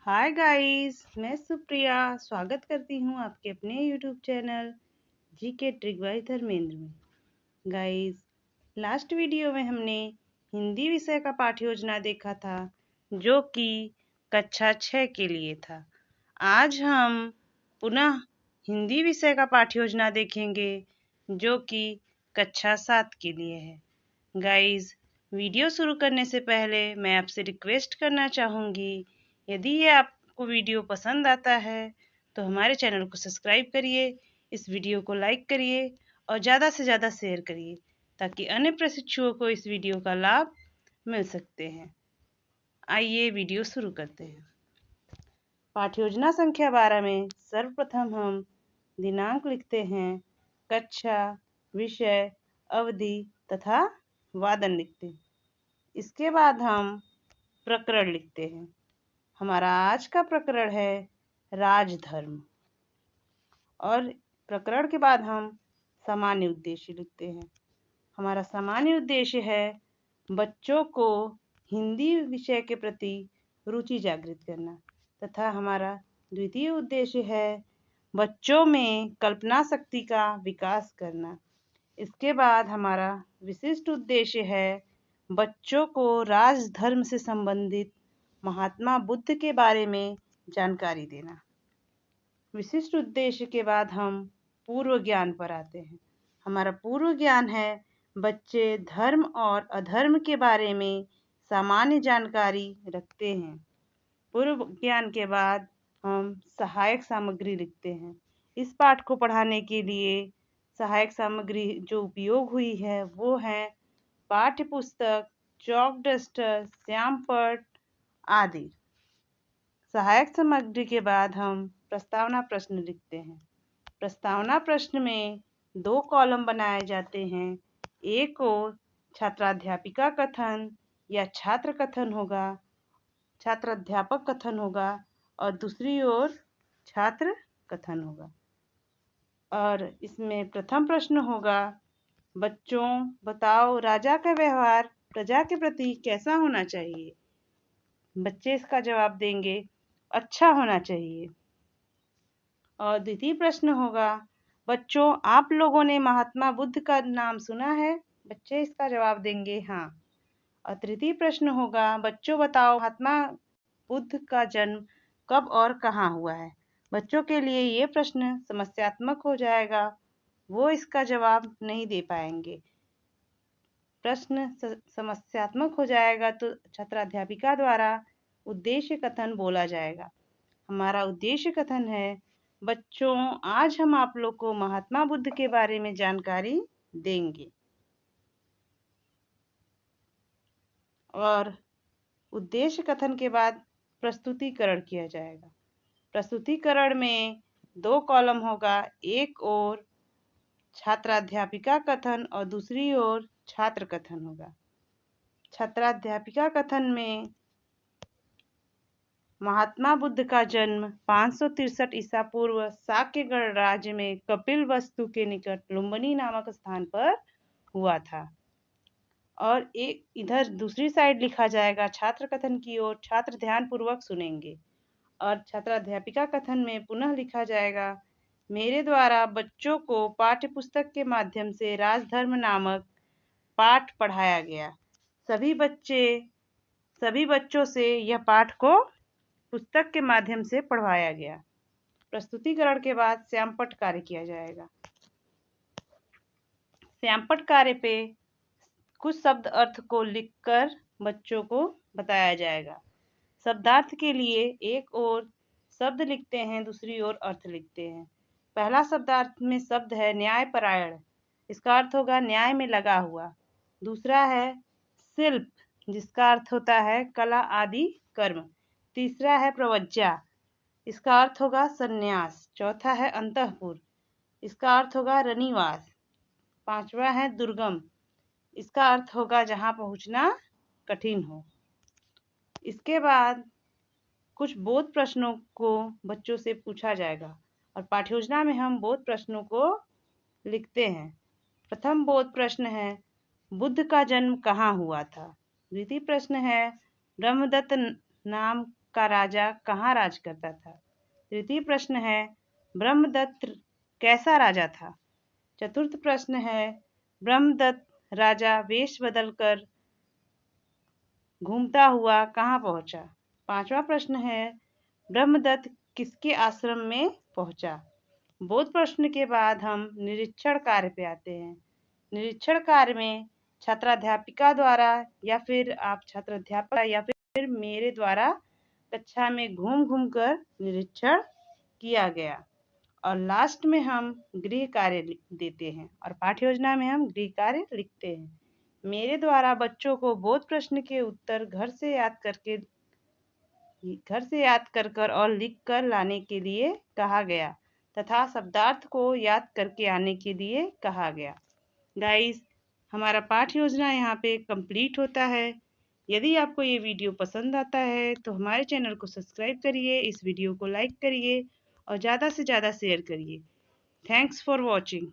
Hi guys, मैं सुप्रिया स्वागत करती हूँ आपके अपने YouTube channel GK trick by Dharmendra में। गाइस, लास्ट वीडियो में हमने हिंदी विषय का पाठ योजना देखा था जो कि कक्षा 6 के लिए था। आज हम पुनः हिंदी विषय का पाठ योजना देखेंगे जो कि कक्षा 7 के लिए है। गाइस, वीडियो शुरू करने से पहले मैं आपसे रिक्वेस्ट करना चाहूँगी, यदि ये आपको वीडियो पसंद आता है तो हमारे चैनल को सब्सक्राइब करिए, इस वीडियो को लाइक करिए और ज़्यादा से ज़्यादा शेयर करिए ताकि अन्य प्रशिक्षुओं को इस वीडियो का लाभ मिल सकते हैं। आइए वीडियो शुरू करते हैं। पाठ योजना संख्या 12 में सर्वप्रथम हम दिनांक लिखते हैं, कक्षा, विषय, अवधि तथा वादन लिखते हैं। इसके बाद हम प्रकरण लिखते हैं। हमारा आज का प्रकरण है राजधर्म। और प्रकरण के बाद हम सामान्य उद्देश्य लिखते हैं। हमारा सामान्य उद्देश्य है बच्चों को हिंदी विषय के प्रति रुचि जागृत करना तथा हमारा द्वितीय उद्देश्य है बच्चों में कल्पना शक्ति का विकास करना। इसके बाद हमारा विशिष्ट उद्देश्य है बच्चों को राजधर्म से संबंधित महात्मा बुद्ध के बारे में जानकारी देना। विशिष्ट उद्देश्य के बाद हम पूर्व ज्ञान पर आते हैं। हमारा पूर्व ज्ञान है बच्चे धर्म और अधर्म के बारे में सामान्य जानकारी रखते हैं। पूर्व ज्ञान के बाद हम सहायक सामग्री लिखते हैं। इस पाठ को पढ़ाने के लिए सहायक सामग्री जो उपयोग हुई है वो है पाठ्य पुस्तक, चॉक डस्टर, श्यामपट्ट आदि। सहायक सामग्री के बाद हम प्रस्तावना प्रश्न लिखते हैं। प्रस्तावना प्रश्न में 2 कॉलम बनाए जाते हैं। एक ओर छात्राध्यापिका कथन या छात्र कथन होगा, छात्र अध्यापक कथन होगा और दूसरी ओर छात्र कथन होगा। और इसमें प्रथम प्रश्न होगा, बच्चों बताओ राजा का व्यवहार प्रजा के प्रति कैसा होना चाहिए। बच्चे इसका जवाब देंगे, अच्छा होना चाहिए। और द्वितीय प्रश्न होगा, बच्चों आप लोगों ने महात्मा बुद्ध का नाम सुना है। बच्चे इसका जवाब देंगे, हाँ। और तृतीय प्रश्न होगा, बच्चों बताओ महात्मा बुद्ध का जन्म कब और कहाँ हुआ है। बच्चों के लिए ये प्रश्न समस्यात्मक हो जाएगा, वो इसका जवाब नहीं दे पाएंगे। प्रश्न समस्यात्मक हो जाएगा तो छात्राध्यापिका द्वारा उद्देश्य कथन बोला जाएगा। हमारा उद्देश्य कथन है, बच्चों आज हम आप लोग को महात्मा बुद्ध के बारे में जानकारी देंगे। और उद्देश्य कथन के बाद प्रस्तुतिकरण किया जाएगा। प्रस्तुतिकरण में 2 कॉलम होगा, एक ओर छात्राध्यापिका कथन और दूसरी ओर छात्र कथन होगा। छात्राध्यापिका कथन में महात्मा बुद्ध का जन्म 563 ईसा पूर्व शाक्य गणराज्य में कपिलवस्तु के निकट लुम्बिनी नामक स्थान पर हुआ था। और एक इधर दूसरी साइड लिखा जाएगा छात्र कथन की ओर, छात्र ध्यान पूर्वक सुनेंगे। और छात्राध्यापिका कथन में पुनः लिखा जाएगा, मेरे द्वारा बच्चों को पाठ्य पुस्तक के माध्यम से राजधर्म नामक पाठ पढ़ाया गया। सभी बच्चों से यह पाठ को पुस्तक के माध्यम से पढ़वाया गया। प्रस्तुतिकरण के बाद श्यामपट्ट कार्य किया जाएगा। श्यामपट्ट कार्य पे कुछ शब्द अर्थ को लिखकर बच्चों को बताया जाएगा। शब्दार्थ के लिए एक ओर शब्द लिखते हैं, दूसरी ओर अर्थ लिखते हैं। पहला शब्दार्थ में शब्द है न्यायपरायण, इसका अर्थ होगा न्याय में लगा हुआ। दूसरा है शिल्प, जिसका अर्थ होता है कला आदि कर्म। तीसरा है प्रवज्जा, इसका अर्थ होगा संन्यास। चौथा है अंतःपुर, इसका अर्थ होगा रनिवास। पांचवा है दुर्गम, इसका अर्थ होगा जहां पहुंचना कठिन हो। इसके बाद कुछ बोध प्रश्नों को बच्चों से पूछा जाएगा और पाठ्योजना में हम बोध प्रश्नों को लिखते हैं। प्रथम बोध प्रश्न है, बुद्ध का जन्म कहाँ हुआ था। द्वितीय प्रश्न है, ब्रह्मदत्त नाम का राजा कहाँ राज करता था? तृतीय प्रश्न है ब्रह्मदत्त कैसा राजा था? चतुर्थ प्रश्न है ब्रह्मदत्त राजा वेश बदलकर घूमता हुआ कहाँ पहुंचा? पांचवा प्रश्न है ब्रह्मदत्त किसके आश्रम में पहुंचा? बोध प्रश्न के बाद हम निरीक्षण कार्य पे आते हैं। निरीक्षण कार्य में छात्राध्यापिका द्वारा या फिर आप छात्राध्यापक या फिर मेरे द्वारा कक्षा में घूम घूम कर निरीक्षण किया गया और लास्ट में हम गृह कार्य देते हैं और पाठ्य योजना में हम गृह कार्य लिखते हैं। मेरे द्वारा बच्चों को बोध प्रश्न के उत्तर घर से याद कर और लिख कर लाने के लिए कहा गया तथा शब्दार्थ को याद करके आने के लिए कहा गया। गाइस, हमारा पाठ योजना यहाँ पे कंप्लीट होता है। यदि आपको ये वीडियो पसंद आता है तो हमारे चैनल को सब्सक्राइब करिए, इस वीडियो को लाइक करिए और ज़्यादा से ज़्यादा शेयर करिए। Thanks for watching.